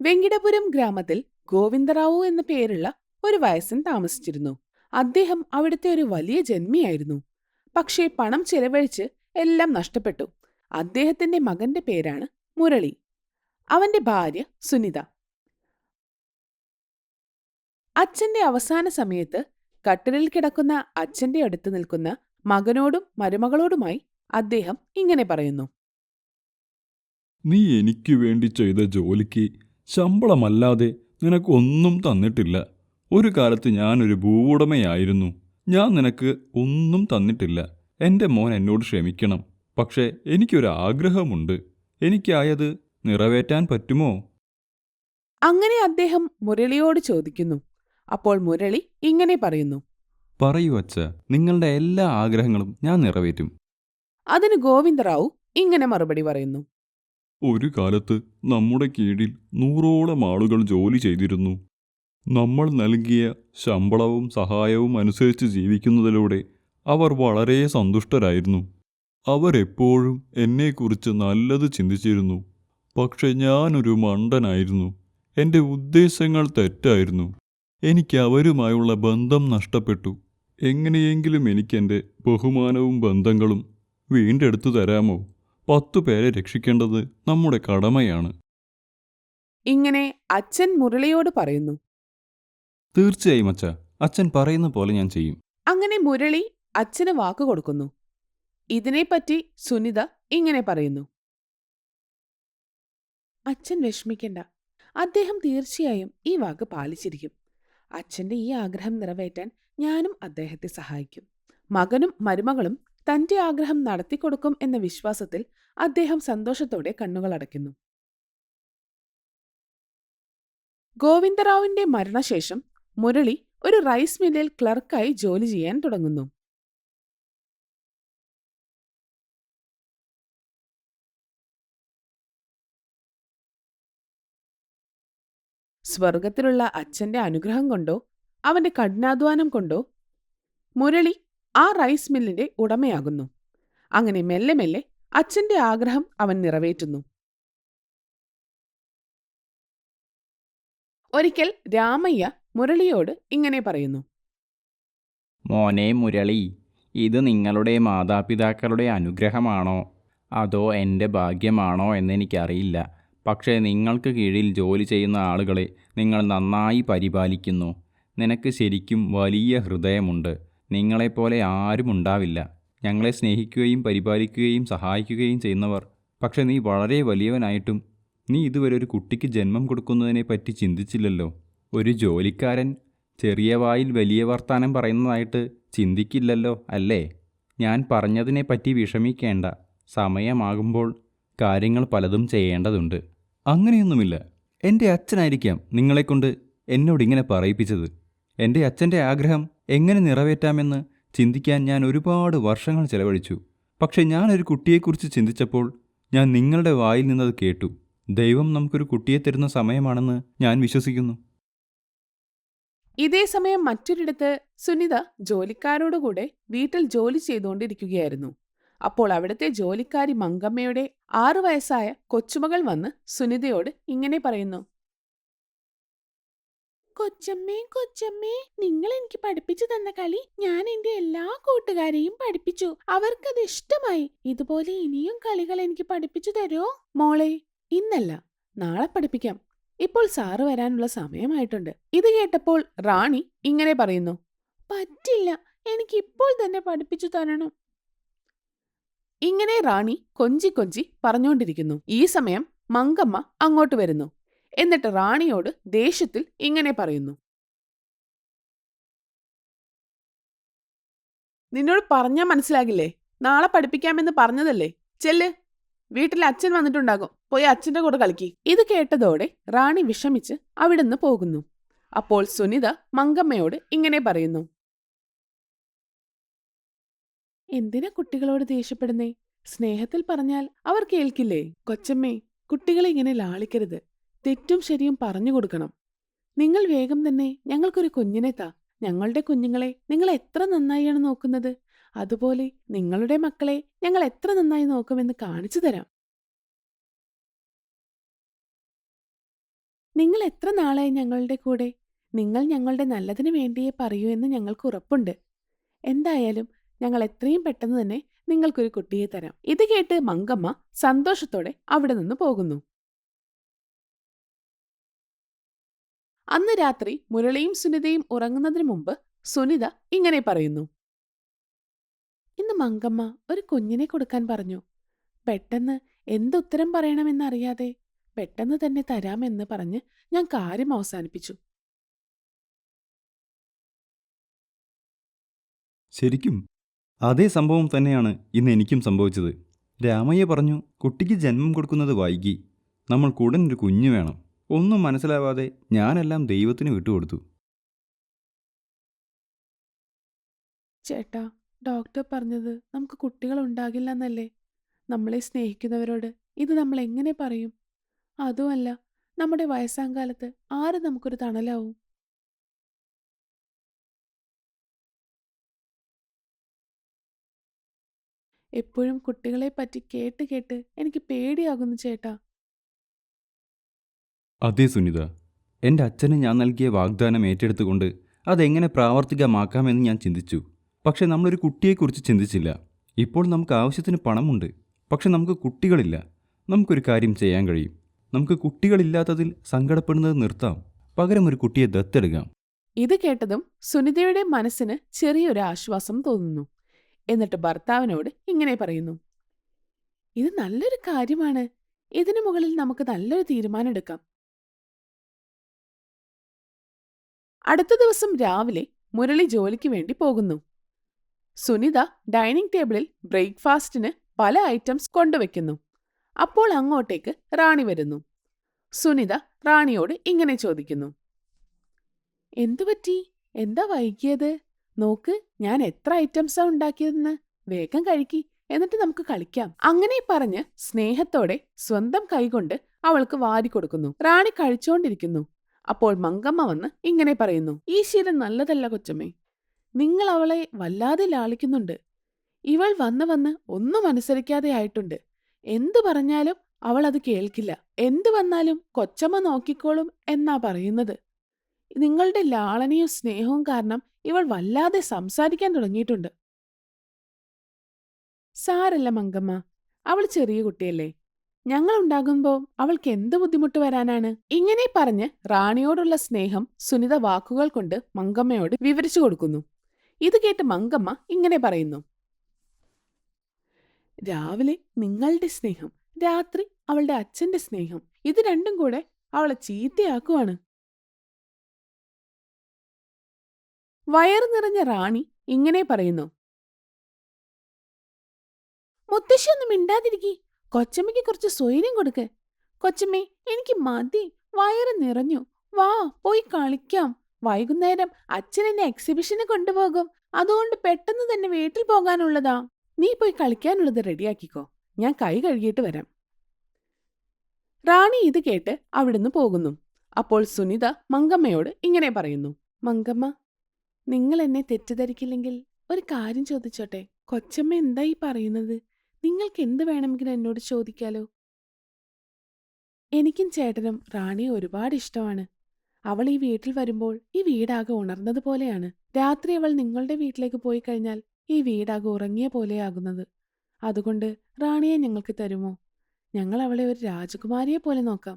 വെങ്കിടപുരം ഗ്രാമത്തിൽ ഗോവിന്ദറാവു എന്ന പേരുള്ള ഒരു വയസ്സൻ താമസിച്ചിരുന്നു. അദ്ദേഹം അവിടുത്തെ ഒരു വലിയ ജന്മിയായിരുന്നു. പക്ഷേ പണം ചെലവഴിച്ച് എല്ലാം നഷ്ടപ്പെട്ടു. അദ്ദേഹത്തിന്റെ മകന്റെ പേരാണ് മുരളി. അവന്റെ ഭാര്യ സുനിത. അച്ഛന്റെ അവസാന സമയത്ത് കട്ടിലിൽ കിടക്കുന്ന അച്ഛന്റെ അടുത്ത് നിൽക്കുന്ന മകനോടും മരുമകളോടുമായി അദ്ദേഹം ഇങ്ങനെ പറയുന്നു: നീ എനിക്ക് വേണ്ടി ചെയ്ത ജോലിക്ക് ശമ്പളമല്ലാതെ നിനക്കൊന്നും തന്നിട്ടില്ല. ഒരു കാലത്ത് ഞാനൊരു ഭൂവുടമയായിരുന്നു. ഞാൻ നിനക്ക് ഒന്നും തന്നിട്ടില്ല. എൻ്റെ മോൻ എന്നോട് ക്ഷമിക്കണം. പക്ഷേ എനിക്കൊരാഗ്രഹമുണ്ട്. എനിക്കായത് നിറവേറ്റാൻ പറ്റുമോ? അങ്ങനെ അദ്ദേഹം മുരളിയോട് ചോദിക്കുന്നു. അപ്പോൾ മുരളി ഇങ്ങനെ പറയുന്നു: പറയൂ അച്ഛ, നിങ്ങളുടെ എല്ലാ ആഗ്രഹങ്ങളും ഞാൻ നിറവേറ്റും. അതിന് ഗോവിന്ദറാവു ഇങ്ങനെ മറുപടി പറയുന്നു: ഒരു കാലത്ത് നമ്മുടെ കീഴിൽ 100ഓളം ആളുകൾ ജോലി ചെയ്തിരുന്നു. നമ്മൾ നൽകിയ ശമ്പളവും സഹായവും അനുസരിച്ച് ജീവിക്കുന്നതിലൂടെ അവർ വളരെ സന്തുഷ്ടരായിരുന്നു. അവരെപ്പോഴും എന്നെക്കുറിച്ച് നല്ലത് ചിന്തിച്ചിരുന്നു. പക്ഷെ ഞാനൊരു മണ്ടനായിരുന്നു. എൻ്റെ ഉദ്ദേശങ്ങൾ തെറ്റായിരുന്നു. എനിക്ക് അവരുമായുള്ള ബന്ധം നഷ്ടപ്പെട്ടു. എങ്ങനെയെങ്കിലും എനിക്കെൻ്റെ ബഹുമാനവും ബന്ധങ്ങളും വീണ്ടെടുത്തു തരാമോ? 10 പേരെ രക്ഷിക്കേണ്ടത് നമ്മുടെ കടമയാണ്. ഇങ്ങനെ അച്ഛൻ മുരളിയോട് പറയുന്നു. തീർച്ചയായും അച്ഛ, അച്ഛൻ പറയുന്ന പോലെ ഞാൻ ചെയ്യും. അങ്ങനെ മുരളി അച്ഛന് വാക്കു കൊടുക്കുന്നു. ഇതിനെപ്പറ്റി സുനിത ഇങ്ങനെ പറയുന്നു: അച്ഛൻ വിഷമിക്കണ്ട, അദ്ദേഹം തീർച്ചയായും ഈ വാക്ക് പാലിച്ചിരിക്കും. അച്ഛന്റെ ഈ ആഗ്രഹം നിറവേറ്റാൻ ഞാനും അദ്ദേഹത്തെ സഹായിക്കും. മകനും മരുമകളും തന്റെ ആഗ്രഹം നടത്തിക്കൊടുക്കും എന്ന വിശ്വാസത്തിൽ അദ്ദേഹം സന്തോഷത്തോടെ കണ്ണുകൾ അടയ്ക്കുന്നു. ഗോവിന്ദറാവുവിന്റെ മരണശേഷം മുരളി ഒരു റൈസ് മില്ലിൽ ക്ലർക്കായി ജോലി ചെയ്യാൻ തുടങ്ങുന്നു. സ്വർഗത്തിലുള്ള അച്ഛന്റെ അനുഗ്രഹം കൊണ്ടോ അവന്റെ കഠിനാധ്വാനം കൊണ്ടോ മുരളി ആ റൈസ് മില്ലിന്റെ ഉടമയാകുന്നു. അങ്ങനെ മെല്ലെ മെല്ലെ അച്ഛന്റെ ആഗ്രഹം അവൻ നിറവേറ്റുന്നു. ഒരിക്കൽ രാമയ്യ മുരളിയോട് ഇങ്ങനെ പറയുന്നു: മോനെ മുരളി, ഇത് നിങ്ങളുടെ മാതാപിതാക്കളുടെ അനുഗ്രഹമാണോ അതോ എൻ്റെ ഭാഗ്യമാണോ എന്നെനിക്കറിയില്ല. പക്ഷേ നിങ്ങൾക്ക് കീഴിൽ ജോലി ചെയ്യുന്ന ആളുകളെ നിങ്ങൾ നന്നായി പരിപാലിക്കുന്നു. നിനക്ക് ശരിക്കും വലിയ ഹൃദയമുണ്ട്. നിങ്ങളെപ്പോലെ ആരും ഉണ്ടാവില്ല. ഞങ്ങളെ സ്നേഹിക്കുകയും പരിപാലിക്കുകയും സഹായിക്കുകയും ചെയ്യുന്നവർ. പക്ഷെ നീ വളരെ വലിയവനായിട്ടും നീ ഇതുവരെ ഒരു കുട്ടിക്ക് ജന്മം കൊടുക്കുന്നതിനെപ്പറ്റി ചിന്തിച്ചില്ലല്ലോ. ഒരു ജോലിക്കാരൻ ചെറിയ വായിൽ വലിയ വർത്താനം പറയുന്നതായിട്ട് ചിന്തിക്കില്ലല്ലോ, അല്ലേ? ഞാൻ പറഞ്ഞതിനെപ്പറ്റി വിഷമിക്കേണ്ട. സമയമാകുമ്പോൾ കാര്യങ്ങൾ പലതും ചെയ്യേണ്ടതുണ്ട്. അങ്ങനെയൊന്നുമില്ല. എൻ്റെ അച്ഛനായിരിക്കാം നിങ്ങളെക്കൊണ്ട് എന്നോടിങ്ങനെ പറയിപ്പിച്ചത്. എൻ്റെ അച്ഛൻ്റെ ആഗ്രഹം എങ്ങനെ നിറവേറ്റാമെന്ന് ചിന്തിക്കാൻ ഞാൻ ഒരുപാട് വർഷങ്ങൾ ചെലവഴിച്ചു. പക്ഷെ ഞാനൊരു കുട്ടിയെക്കുറിച്ച് ചിന്തിച്ചപ്പോൾ ഞാൻ നിങ്ങളുടെ വായിൽ നിന്നത് കേട്ടു. ദൈവം നമുക്കൊരു കുട്ടിയെ തരുന്ന സമയമാണെന്ന് ഞാൻ വിശ്വസിക്കുന്നു. ഇതേ സമയം മറ്റൊരിടത്ത് സുനിത ജോലിക്കാരോടുകൂടെ വീട്ടിൽ ജോലി ചെയ്തുകൊണ്ടിരിക്കുകയായിരുന്നു. അപ്പോൾ അവിടുത്തെ ജോലിക്കാരി മങ്കമ്മയുടെ 6 വയസ്സായ കൊച്ചുമകൾ വന്ന് സുനിതയോട് ഇങ്ങനെ പറയുന്നു: കൊച്ചമ്മേ കൊച്ചമ്മേ, നിങ്ങൾ എനിക്ക് പഠിപ്പിച്ചു തന്ന കളി ഞാൻ എന്റെ എല്ലാ കൂട്ടുകാരെയും പഠിപ്പിച്ചു. അവർക്കത് ഇഷ്ടമായി. ഇതുപോലെ ഇനിയും കളികൾ എനിക്ക് പഠിപ്പിച്ചു തരോ? മോളെ, ഇന്നല്ല, നാളെ പഠിപ്പിക്കാം. ഇപ്പോൾ സാറ് വരാനുള്ള സമയമായിട്ടുണ്ട്. ഇത് കേട്ടപ്പോൾ റാണി ഇങ്ങനെ പറയുന്നു: പറ്റില്ല, എനിക്ക് ഇപ്പോൾ തന്നെ പഠിപ്പിച്ചു തരണം. ഇങ്ങനെ റാണി കൊഞ്ചി കൊഞ്ചി പറഞ്ഞുകൊണ്ടിരിക്കുന്നു. ഈ സമയം മങ്കമ്മ അങ്ങോട്ട് വരുന്നു. എന്നിട്ട് റാണിയോട് ദേഷ്യത്തിൽ ഇങ്ങനെ പറയുന്നു: നിന്നോട് പറഞ്ഞാൽ മനസ്സിലാകില്ലേ? നാളെ പഠിപ്പിക്കാമെന്ന് പറഞ്ഞതല്ലേ? ചെല്ല്, വീട്ടിൽ അച്ഛൻ വന്നിട്ടുണ്ടാകും. പോയി അച്ഛന്റെ കൂടെ കളിക്കി. ഇത് കേട്ടതോടെ റാണി വിഷമിച്ച് അവിടുന്ന് പോകുന്നു. അപ്പോൾ സുനിത മങ്കമ്മയോട് ഇങ്ങനെ പറയുന്നു: എന്തിനാ കുട്ടികളോട് ദേഷ്യപ്പെടുന്നേ? സ്നേഹത്തിൽ പറഞ്ഞാൽ അവർ കേൾക്കില്ലേ? കൊച്ചമ്മേ, കുട്ടികളെ ഇങ്ങനെ ലാളിക്കരുത്. തെറ്റും ശരിയും പറഞ്ഞു കൊടുക്കണം. നിങ്ങൾ വേഗം തന്നെ ഞങ്ങൾക്കൊരു കുഞ്ഞിനെ താ. ഞങ്ങളുടെ കുഞ്ഞുങ്ങളെ നിങ്ങൾ എത്ര നന്നായാണ് നോക്കുന്നത്, അതുപോലെ നിങ്ങളുടെ മക്കളെ ഞങ്ങൾ എത്ര നന്നായി നോക്കുമെന്ന് കാണിച്ചു തരാം. നിങ്ങൾ എത്ര നാളായി ഞങ്ങളുടെ കൂടെ? നിങ്ങൾ ഞങ്ങളുടെ നല്ലതിനു വേണ്ടിയേ പറയൂ എന്ന് ഞങ്ങൾക്ക് ഉറപ്പുണ്ട്. എന്തായാലും ഞങ്ങൾ എത്രയും പെട്ടെന്ന് തന്നെ നിങ്ങൾക്കൊരു കുട്ടിയെ തരാം. ഇത് കേട്ട് മങ്കമ്മ സന്തോഷത്തോടെ അവിടെ നിന്ന് പോകുന്നു. അന്ന് രാത്രി മുരളിയും സുനിതയും ഉറങ്ങുന്നതിന് മുമ്പ് സുനിത ഇങ്ങനെ പറയുന്നു. ഇന്ന് മങ്കമ്മ ഒരു കുഞ്ഞിനെ കൊടുക്കാൻ പറഞ്ഞു. പെട്ടെന്ന് എന്തുത്തരം പറയണമെന്നറിയാതെ പെട്ടെന്ന് തന്നെ തരാമെന്ന് പറഞ്ഞ് ഞാൻ കാര്യം അവസാനിപ്പിച്ചു. ശരിക്കും അതേ സംഭവം തന്നെയാണ് ഇന്ന് എനിക്കും സംഭവിച്ചത്. രാമയ്യ പറഞ്ഞു, കുട്ടിക്ക് ജന്മം കൊടുക്കുന്നത് വൈകി, നമ്മൾക്ക് ഉടൻ ഒരു കുഞ്ഞു വേണം. ഒന്നും മനസ്സിലാവാതെ ഞാനെല്ലാം ദൈവത്തിന് വിട്ടുകൊടുത്തു. ചേട്ടാ, ഡോക്ടർ പറഞ്ഞത് നമുക്ക് കുട്ടികളുണ്ടാകില്ലെന്നല്ലേ? നമ്മളെ സ്നേഹിക്കുന്നവരോട് ഇത് നമ്മൾ എങ്ങനെ പറയും? അതുമല്ല, നമ്മുടെ വയസ്സാം കാലത്ത് ആര് നമുക്കൊരു തണലാവും? എപ്പോഴും കുട്ടികളെപ്പറ്റി കേട്ട് കേട്ട് എനിക്ക് പേടിയാകുന്നു ചേട്ടാ. അതേ സുനിത, എൻ്റെ അച്ഛന് ഞാൻ നൽകിയ വാഗ്ദാനം ഏറ്റെടുത്തുകൊണ്ട് അതെങ്ങനെ പ്രാവർത്തികമാക്കാമെന്ന് ഞാൻ ചിന്തിച്ചു. പക്ഷെ നമ്മളൊരു കുട്ടിയെക്കുറിച്ച് ചിന്തിച്ചില്ല. ഇപ്പോൾ നമുക്ക് ആവശ്യത്തിന് പണമുണ്ട്, പക്ഷെ നമുക്ക് കുട്ടികളില്ല. നമുക്കൊരു കാര്യം ചെയ്യാൻ കഴിയും. നമുക്ക് കുട്ടികളില്ലാത്തതിൽ സങ്കടപ്പെടുന്നത് നിർത്താം. പകരം ഒരു കുട്ടിയെ ദത്തെടുക്കാം. ഇത് കേട്ടതും സുനിതയുടെ മനസ്സിന് ചെറിയൊരു ആശ്വാസം തോന്നുന്നു. എന്നിട്ട് ഭർത്താവിനോട് ഇങ്ങനെ പറയുന്നു. ഇത് നല്ലൊരു കാര്യമാണ്. ഇതിനു മുകളിൽ നമുക്ക് നല്ലൊരു തീരുമാനമെടുക്കാം. അടുത്ത ദിവസം രാവിലെ മുരളി ജോലിക്ക് വേണ്ടി പോകുന്നു. സുനിത ഡൈനിങ് ടേബിളിൽ ബ്രേക്ക്ഫാസ്റ്റിന് പല ഐറ്റംസ് കൊണ്ടുവയ്ക്കുന്നു. അപ്പോൾ അങ്ങോട്ടേക്ക് റാണി വരുന്നു. സുനിത റാണിയോട് ഇങ്ങനെ ചോദിക്കുന്നു. എന്തുപറ്റി? എന്താ വൈകിയത്? നോക്ക്, ഞാൻ എത്ര ഐറ്റംസാ ഉണ്ടാക്കിയതെന്ന്. വേഗം കഴിക്കി, എന്നിട്ട് നമുക്ക് കളിക്കാം. അങ്ങനെ പറഞ്ഞ് സ്നേഹത്തോടെ സ്വന്തം കൈകൊണ്ട് അവൾക്ക് വാരിക്കൊടുക്കുന്നു. റാണി കഴിച്ചോണ്ടിരിക്കുന്നു. അപ്പോൾ മങ്കമ്മ വന്ന് ഇങ്ങനെ പറയുന്നു. ഈ ശീലം നല്ലതല്ല കൊച്ചമ്മേ. നിങ്ങൾ അവളെ വല്ലാതെ ലാളിക്കുന്നുണ്ട്. ഇവൾ വന്ന് വന്ന് ഒന്നും അനുസരിക്കാതെ ആയിട്ടുണ്ട്. എന്തു പറഞ്ഞാലും അവൾ അത് കേൾക്കില്ല. എന്തു വന്നാലും കൊച്ചമ്മ നോക്കിക്കോളും എന്നാ പറയുന്നത്. നിങ്ങളുടെ ലാളനയും സ്നേഹവും കാരണം ഇവൾ വല്ലാതെ സംസാരിക്കാൻ തുടങ്ങിയിട്ടുണ്ട്. സാരല്ല മങ്കമ്മ, അവൾ ചെറിയ കുട്ടിയല്ലേ. ഞങ്ങളുണ്ടാകുമ്പോ അവൾക്ക് എന്ത് ബുദ്ധിമുട്ട് വരാനാണ്? ഇങ്ങനെ പറഞ്ഞ് റാണിയോടുള്ള സ്നേഹം സുനിത വാക്കുകൾ കൊണ്ട് മങ്കമ്മയോട് വിവരിച്ചു കൊടുക്കുന്നു. ഇത് കേട്ട് മങ്കമ്മ ഇങ്ങനെ പറയുന്നു. രാവിലെ നിങ്ങളുടെ സ്നേഹം, രാത്രി അവളുടെ അച്ഛന്റെ സ്നേഹം, ഇത് രണ്ടും കൂടെ അവളെ ചീത്തയാക്കുവാണ്. വയറു നിറഞ്ഞ റാണി ഇങ്ങനെ പറയുന്നു. മുത്തശ്ശിയൊന്നും മിണ്ടാതിരിക്കി. കൊച്ചമ്മയ്ക്ക് കുറച്ച് സ്വൈര്യം കൊടുക്ക്. കൊച്ചമ്മേ, എനിക്ക് മതി. വയറ് നിറഞ്ഞു. വാ, പോയി കളിക്കാം. വൈകുന്നേരം അച്ഛൻ എന്നെ എക്സിബിഷന് കൊണ്ടുപോകും. അതുകൊണ്ട് പെട്ടെന്ന് തന്നെ വീട്ടിൽ പോകാനുള്ളതാ. നീ പോയി കളിക്കാനുള്ളത് റെഡിയാക്കിക്കോ. ഞാൻ കൈ കഴുകിയിട്ട് വരാം. റാണി ഇത് കേട്ട് അവിടുന്ന് പോകുന്നു. അപ്പോൾ സുനിത മങ്കമ്മയോട് ഇങ്ങനെ പറയുന്നു. മങ്കമ്മ, നിങ്ങൾ എന്നെ തെറ്റിദ്ധരിക്കില്ലെങ്കിൽ ഒരു കാര്യം ചോദിച്ചോട്ടെ? കൊച്ചമ്മ എന്തായി പറയുന്നത്? നിങ്ങൾക്ക് എന്ത് വേണമെങ്കിലും എന്നോട് ചോദിക്കാലോ. എനിക്കും ചേട്ടനും റാണിയെ ഒരുപാട് ഇഷ്ടമാണ്. അവൾ ഈ വീട്ടിൽ വരുമ്പോൾ ഈ വീടാകെ ഉണർന്നതുപോലെയാണ്. രാത്രി അവൾ നിങ്ങളുടെ വീട്ടിലേക്ക് പോയി കഴിഞ്ഞാൽ ഈ വീടാകെ ഉറങ്ങിയ പോലെയാകുന്നത്. അതുകൊണ്ട് റാണിയെ ഞങ്ങൾക്ക് തരുമോ? ഞങ്ങൾ അവളെ ഒരു രാജകുമാരിയെ പോലെ നോക്കാം.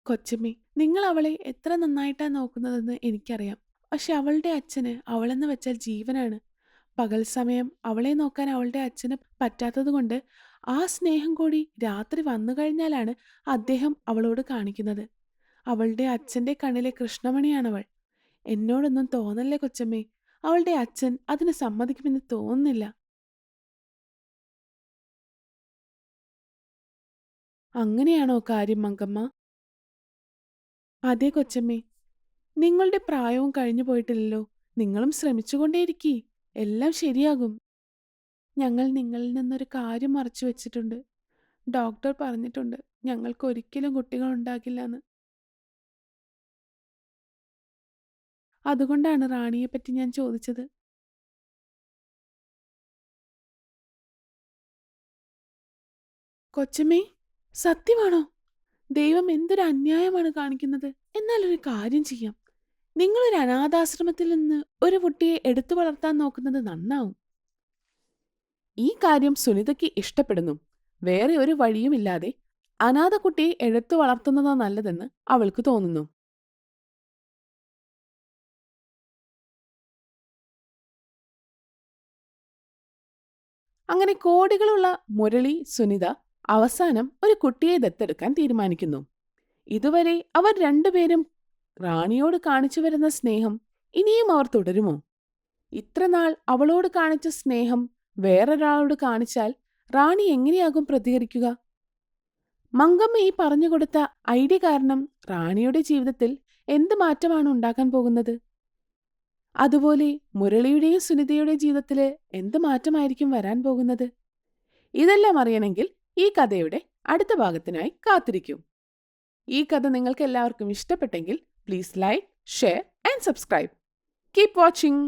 കൊച്ചമ്മേ, നിങ്ങൾ അവളെ എത്ര നന്നായിട്ടാ നോക്കുന്നതെന്ന് എനിക്കറിയാം. പക്ഷെ അവളുടെ അച്ഛന് അവളെന്ന് വെച്ചാൽ ജീവനാണ്. പകൽ സമയം അവളെ നോക്കാൻ അവളുടെ അച്ഛന് പറ്റാത്തതുകൊണ്ട് ആ സ്നേഹം കൂടി രാത്രി വന്നു കഴിഞ്ഞാലാണ് അദ്ദേഹം അവളോട് കാണിക്കുന്നത്. അവളുടെ അച്ഛന്റെ കണ്ണിലെ കൃഷ്ണമണിയാണവൾ. എന്നോടൊന്നും തോന്നല്ലേ കൊച്ചമ്മേ. അവളുടെ അച്ഛൻ അതിന് സമ്മതിക്കുമെന്ന് തോന്നുന്നില്ല. അങ്ങനെയാണോ കാര്യം മങ്കമ്മ? അതെ കൊച്ചമ്മേ. നിങ്ങളുടെ പ്രായവും കഴിഞ്ഞു പോയിട്ടില്ലല്ലോ. നിങ്ങളും ശ്രമിച്ചുകൊണ്ടേയിരിക്കേ. എല്ലാം ശരിയാകും. ഞങ്ങൾ നിങ്ങളിൽ നിന്നൊരു കാര്യം മറച്ചു വെച്ചിട്ടുണ്ട്. ഡോക്ടർ പറഞ്ഞിട്ടുണ്ട് ഞങ്ങൾക്ക് ഒരിക്കലും കുട്ടികൾ ഉണ്ടാകില്ലെന്ന്. അതുകൊണ്ടാണ് റാണിയെപ്പറ്റി ഞാൻ ചോദിച്ചത്. കൊച്ചമ്മേ, സത്യമാണോ? ദൈവം എന്തൊരു അന്യായമാണ് കാണിക്കുന്നത്. എന്നാൽ ഒരു കാര്യം ചെയ്യാം. നിങ്ങളൊരു അനാഥാശ്രമത്തിൽ നിന്ന് ഒരു കുട്ടിയെ എടുത്തു വളർത്താൻ നോക്കുന്നത് നന്നാവും. ഈ കാര്യം സുനിതയ്ക്ക് ഇഷ്ടപ്പെടുന്നു. വേറെ ഒരു വഴിയുമില്ലാതെ അനാഥ കുട്ടിയെ എടുത്തു വളർത്തുന്നതാ നല്ലതെന്ന് അവൾക്ക് തോന്നുന്നു. അങ്ങനെ കോടികളുള്ള മുരളി, സുനിത അവസാനം ഒരു കുട്ടിയെ ദത്തെടുക്കാൻ തീരുമാനിക്കുന്നു. ഇതുവരെ അവർ രണ്ടുപേരും റാണിയോട് കാണിച്ചു വരുന്ന സ്നേഹം ഇനിയും അവർ തുടരുമോ? ഇത്രനാൾ അവളോട് കാണിച്ച സ്നേഹം വേറൊരാളോട് കാണിച്ചാൽ റാണി എങ്ങനെയാകും പ്രതികരിക്കുക? മങ്കമ്മ ഈ പറഞ്ഞുകൊടുത്ത ഐഡിയ കാരണം റാണിയുടെ ജീവിതത്തിൽ എന്ത് മാറ്റമാണ് ഉണ്ടാക്കാൻ പോകുന്നത്? അതുപോലെ മുരളിയുടെയും സുനിതയുടെയും ജീവിതത്തിൽ എന്ത് മാറ്റമായിരിക്കും വരാൻ പോകുന്നത്? ഇതെല്ലാം അറിയണമെങ്കിൽ ഈ കഥയുടെ അടുത്ത ഭാഗത്തിനായി കാത്തിരിക്കൂ. ഈ കഥ നിങ്ങൾക്ക് എല്ലാവർക്കും ഇഷ്ടപ്പെട്ടെങ്കിൽ please like, share and subscribe. Keep watching.